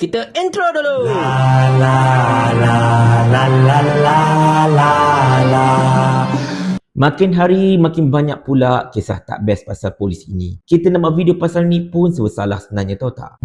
Kita intro dulu. Makin hari makin banyak pula kisah tak best pasal polis ini. Kita nak buat video pasal ni pun salah sebenarnya, tahu tak?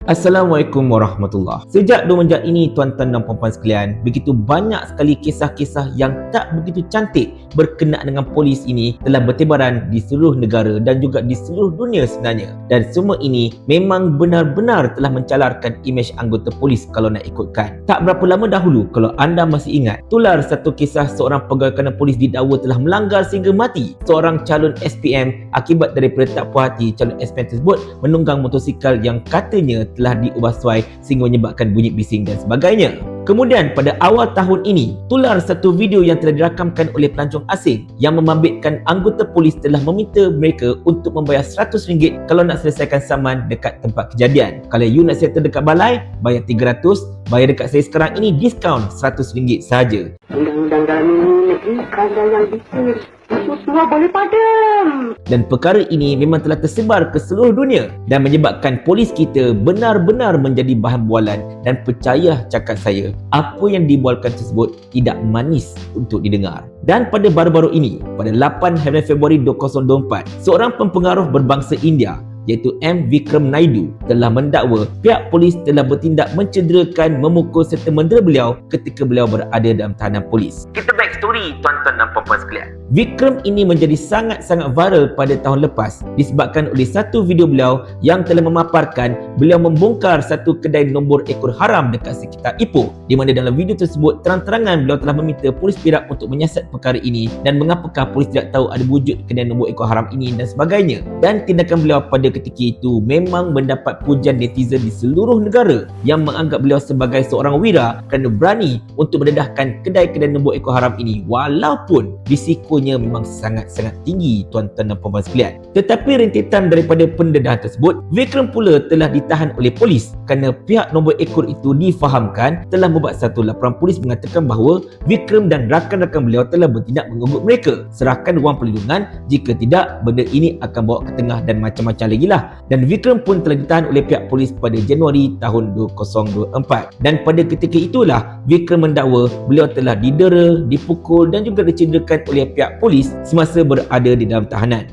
Assalamualaikum warahmatullahi. Sejak 2 menjak ini, tuan-tuan dan puan-puan sekalian, begitu banyak sekali kisah-kisah yang tak begitu cantik berkenaan dengan polis ini telah bertebaran di seluruh negara dan juga di seluruh dunia sebenarnya. Dan semua ini memang benar-benar telah mencalarkan imej anggota polis kalau nak ikutkan. Tak berapa lama dahulu, kalau anda masih ingat, tular satu kisah seorang pegawai kanan polis didakwa telah melanggar sehingga mati seorang calon SPM akibat daripada tak puas hati calon SPM tersebut menunggang motosikal yang katanya telah diubah suai sehingga menyebabkan bunyi bising dan sebagainya. Kemudian pada awal tahun ini, tular satu video yang telah dirakamkan oleh pelancong asing yang membabitkan anggota polis telah meminta mereka untuk membayar RM100 kalau nak selesaikan saman dekat tempat kejadian. Kalau you nak settle dekat balai, bayar RM300, bayar dekat saya sekarang ini diskaun RM100 sahaja. Undang-undang dalam negeri kadang yang dikir. Itu semua boleh padam. Dan perkara ini memang telah tersebar ke seluruh dunia dan menyebabkan polis kita benar-benar menjadi bahan bualan. Dan percaya cakap saya, apa yang dibualkan tersebut tidak manis untuk didengar. Dan pada baru-baru ini, pada 8 Februari 2024, seorang pempengaruh berbangsa India iaitu M. Vikram Naidu telah mendakwa pihak polis telah bertindak mencederakan, memukul serta mendera beliau ketika beliau berada dalam tahanan polis. Kita backstory tuan-tuan dan puan-puan sekalian. Vikram ini menjadi sangat-sangat viral pada tahun lepas disebabkan oleh satu video beliau yang telah memaparkan beliau membongkar satu kedai nombor ekor haram dekat sekitar Ipoh, di mana dalam video tersebut terang-terangan beliau telah meminta polis Perak untuk menyiasat perkara ini dan mengapakah polis tidak tahu ada wujud kedai nombor ekor haram ini dan sebagainya. Dan tindakan beliau pada ketika itu memang mendapat pujian netizen di seluruh negara yang menganggap beliau sebagai seorang wira kerana berani untuk mendedahkan kedai-kedai nombor ekor haram ini walaupun risikonya memang sangat-sangat tinggi tuan-tuan dan puan-puan sekalian. Tetapi rentetan daripada pendedahan tersebut, Vikram pula telah ditahan oleh polis kerana pihak nombor ekor itu difahamkan telah membuat satu laporan polis mengatakan bahawa Vikram dan rakan-rakan beliau telah bertindak mengugut mereka. Serahkan wang perlindungan, jika tidak benda ini akan bawa ke tengah dan macam-macam lagi lah. Dan Vikram pun telah ditahan oleh pihak polis pada Januari tahun 2024. Dan pada ketika itulah Vikram mendakwa beliau telah didera, dipukul dan juga dicederakan oleh pihak polis semasa berada di dalam tahanan.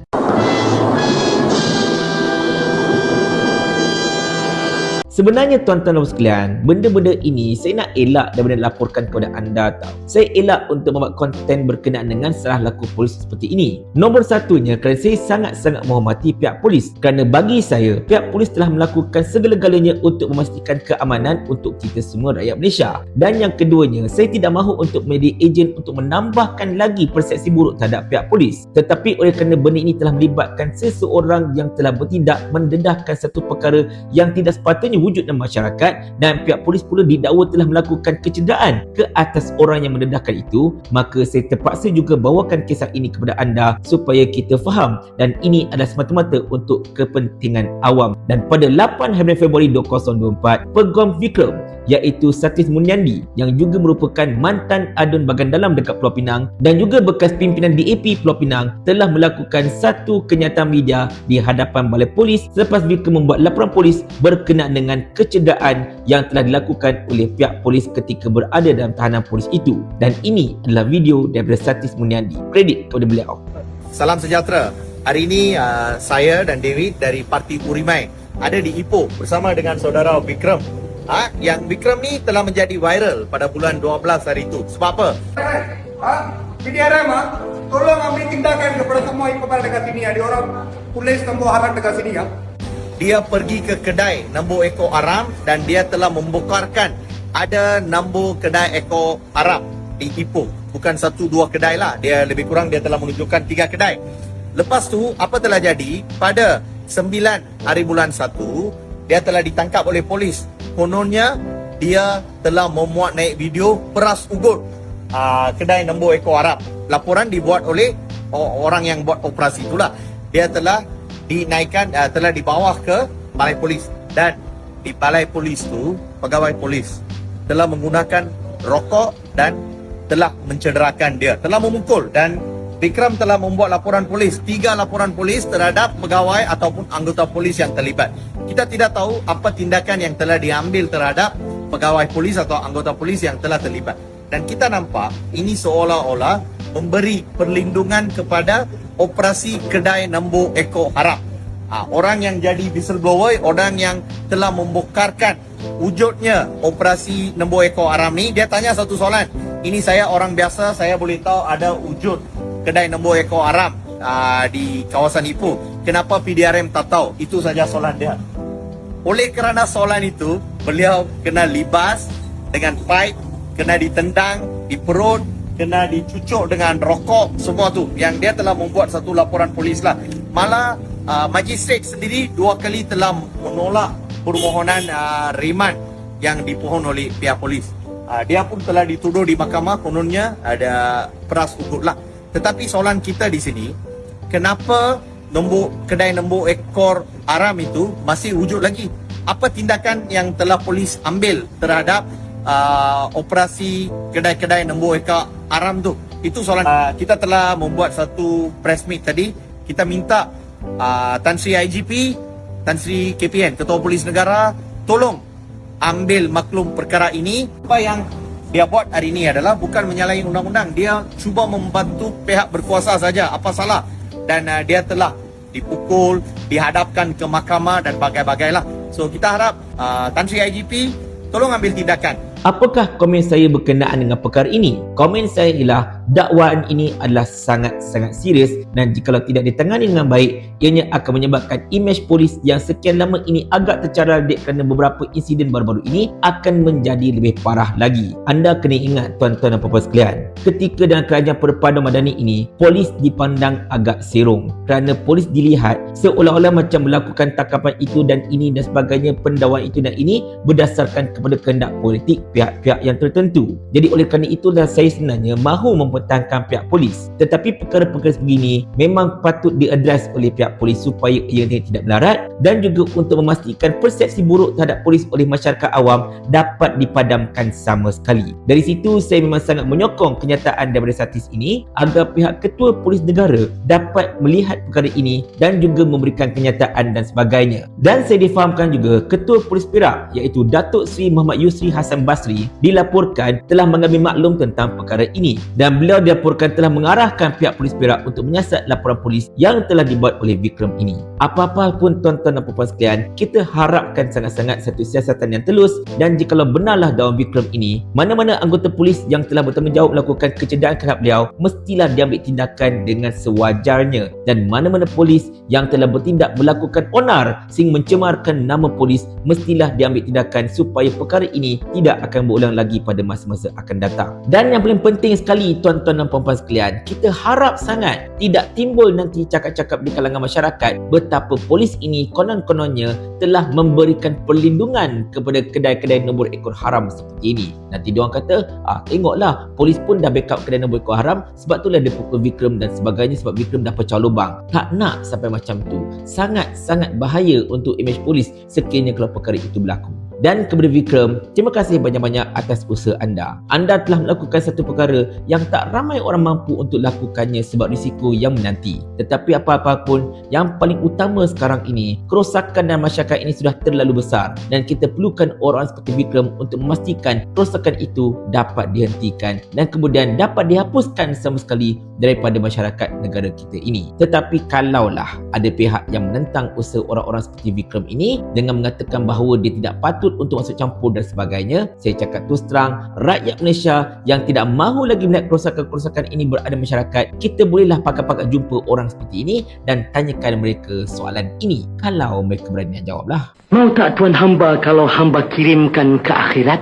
Sebenarnya tuan-tuan dan sekalian, benda-benda ini saya nak elak daripada laporkan kepada anda tau. Saya elak untuk membuat konten berkenaan dengan salah laku polis seperti ini. Nombor satunya kerana saya sangat-sangat menghormati pihak polis. Kerana bagi saya, pihak polis telah melakukan segala-galanya untuk memastikan keamanan untuk kita semua rakyat Malaysia. Dan yang keduanya, saya tidak mahu untuk menjadi ejen untuk menambahkan lagi persepsi buruk terhadap pihak polis. Tetapi oleh kerana benda ini telah melibatkan seseorang yang telah bertindak mendedahkan satu perkara yang tidak sepatutnya wujud dalam masyarakat dan pihak polis pula didakwa telah melakukan kecederaan ke atas orang yang mendedahkan itu, maka saya terpaksa juga bawakan kisah ini kepada anda supaya kita faham dan ini adalah semata-mata untuk kepentingan awam. Dan pada 8 Februari 2024, Peguam Vikram iaitu Satish Munyandi yang juga merupakan mantan adun bahagian dalam dekat Pulau Pinang dan juga bekas pimpinan DAP Pulau Pinang telah melakukan satu kenyataan media di hadapan balai polis selepas Vikram membuat laporan polis berkenaan dengan kecederaan yang telah dilakukan oleh pihak polis ketika berada dalam tahanan polis itu. Dan ini adalah video daripada Satish Munyandi. Kredit kepada beliau. Salam sejahtera. Hari ini saya dan David dari Parti Urimai ada di Ipoh bersama dengan saudara Vikram. Yang Vikram ni telah menjadi viral pada bulan 12 hari itu. Sebab apa? PDRM tolong ambil tindakan kepada semua Ipoh dekat sini. Ada orang polis nombor haram dekat sini ya. Dia pergi ke kedai nombor ekor haram dan dia telah membongkarkan ada nombor kedai ekor haram di Ipoh. Bukan 1-2 kedai lah. Dia lebih kurang dia telah menunjukkan 3 kedai. Lepas tu apa telah jadi? Pada 9 hari bulan 1 dia telah ditangkap oleh polis. Kononnya dia telah memuat naik video peras ugut kedai nombor ekor haram. Laporan dibuat oleh orang yang buat operasi itulah. Dia telah dinaikkan, telah dibawa ke balai polis dan di balai polis tu pegawai polis telah menggunakan rokok dan telah mencederakan dia, telah memukul. Dan Vikram telah membuat laporan polis, 3 laporan polis terhadap pegawai ataupun anggota polis yang terlibat. Kita tidak tahu apa tindakan yang telah diambil terhadap pegawai polis atau anggota polis yang telah terlibat. Dan kita nampak ini seolah-olah memberi perlindungan kepada operasi kedai Nembo Eko Haram. Orang yang jadi whistleblower, orang yang telah membokarkan wujudnya operasi Nembo Eko Haram ni, dia tanya satu soalan. Ini saya orang biasa, saya boleh tahu ada wujud kedai Nembo Eko Haram di kawasan Ipoh. Kenapa PDRM tak tahu? Itu saja soalan dia. Oleh kerana soalan itu, beliau kena libas dengan pipe, kena ditendang di perut, kena dicucuk dengan rokok, semua tu. Yang dia telah membuat satu laporan polis lah. Malah magistrate sendiri 2 kali telah menolak permohonan remand yang dipohon oleh pihak polis. Dia pun telah dituduh di mahkamah, kononnya ada peras ugut lah. Tetapi soalan kita di sini, kenapa kedai Nembo Ekor Haram itu masih wujud lagi? Apa tindakan yang telah polis ambil terhadap operasi kedai-kedai Nembo Ekor Haram tu? Itu soalan. Kita telah membuat satu press meet tadi. Kita minta Tan Sri IGP, Tan Sri KPN, Ketua Polis Negara, tolong ambil maklum perkara ini. Apa yang dia buat hari ini adalah bukan menyalahi undang-undang. Dia cuba membantu pihak berkuasa saja. Apa salah? Dan dia telah dipukul, dihadapkan ke mahkamah dan bagai-bagailah. So kita harap Tan Sri IGP tolong ambil tindakan. Apakah komen saya berkenaan dengan perkara ini? Komen saya ialah dakwaan ini adalah sangat-sangat serius dan jikalau tidak ditangani dengan baik, ianya akan menyebabkan imej polis yang sekian lama ini agak tercarar kerana beberapa insiden baru-baru ini akan menjadi lebih parah lagi. Anda kena ingat tuan-tuan dan puan-puan sekalian, ketika dalam kerajaan perpaduan madani ini, polis dipandang agak serong kerana polis dilihat seolah-olah macam melakukan tangkapan itu dan ini dan sebagainya, pendakwaan itu dan ini berdasarkan kepada kehendak politik pihak-pihak yang tertentu. Jadi oleh kerana itulah saya sebenarnya mahu mempertahankan pihak polis. Tetapi perkara-perkara sebegini memang patut diadres oleh pihak polis supaya ianya tidak melarat dan juga untuk memastikan persepsi buruk terhadap polis oleh masyarakat awam dapat dipadamkan sama sekali. Dari situ saya memang sangat menyokong kenyataan daripada Satis ini agar pihak Ketua Polis Negara dapat melihat perkara ini dan juga memberikan kenyataan dan sebagainya. Dan saya difahamkan juga Ketua Polis Perak iaitu Datuk Seri Muhammad Yusri Hassan Basri dilaporkan telah mengambil maklum tentang perkara ini dan beliau dilaporkan telah mengarahkan pihak Polis Perak untuk menyiasat laporan polis yang telah dibuat oleh Vikram ini. Apa-apa pun tuan-tuan dan puan-puan sekalian, kita harapkan sangat-sangat satu siasatan yang telus dan jikalau benarlah dakwaan Vikram ini, mana-mana anggota polis yang telah bertanggungjawab melakukan kecederaan terhadap beliau mestilah diambil tindakan dengan sewajarnya dan mana-mana polis yang telah bertindak melakukan onar sehingga mencemarkan nama polis mestilah diambil tindakan supaya perkara ini tidak akan berulang lagi pada masa-masa akan datang. Dan yang paling penting sekali tuan-tuan dan puan-puan sekalian, kita harap sangat tidak timbul nanti cakap-cakap di kalangan masyarakat betapa polis ini konon-kononnya telah memberikan perlindungan kepada kedai-kedai nombor ekor haram seperti ini. Nanti diorang kata, tengoklah polis pun dah backup kedai nombor ekor haram sebab itulah dia pukul Vikram dan sebagainya sebab Vikram dah pecah lubang. Tak nak sampai macam tu. Sangat-sangat bahaya untuk imej polis sekiranya kalau perkara itu berlaku. Dan kepada Vikram, terima kasih banyak-banyak atas usaha anda. Anda telah melakukan satu perkara yang tak ramai orang mampu untuk lakukannya sebab risiko yang menanti. Tetapi apa-apa pun, yang paling utama sekarang ini, kerosakan dalam masyarakat ini sudah terlalu besar dan kita perlukan orang seperti Vikram untuk memastikan kerosakan itu dapat dihentikan dan kemudian dapat dihapuskan sama sekali daripada masyarakat negara kita ini. Tetapi kalaulah ada pihak yang menentang usaha orang-orang seperti Vikram ini dengan mengatakan bahawa dia tidak patut untuk masuk campur dan sebagainya, saya cakap terus terang, rakyat Malaysia yang tidak mahu lagi melihat kerosakan-kerosakan ini berada masyarakat, kita bolehlah pakat-pakat jumpa orang seperti ini dan tanyakan mereka soalan ini kalau mereka berani nak jawablah. Mau tak tuan hamba kalau hamba kirimkan ke akhirat?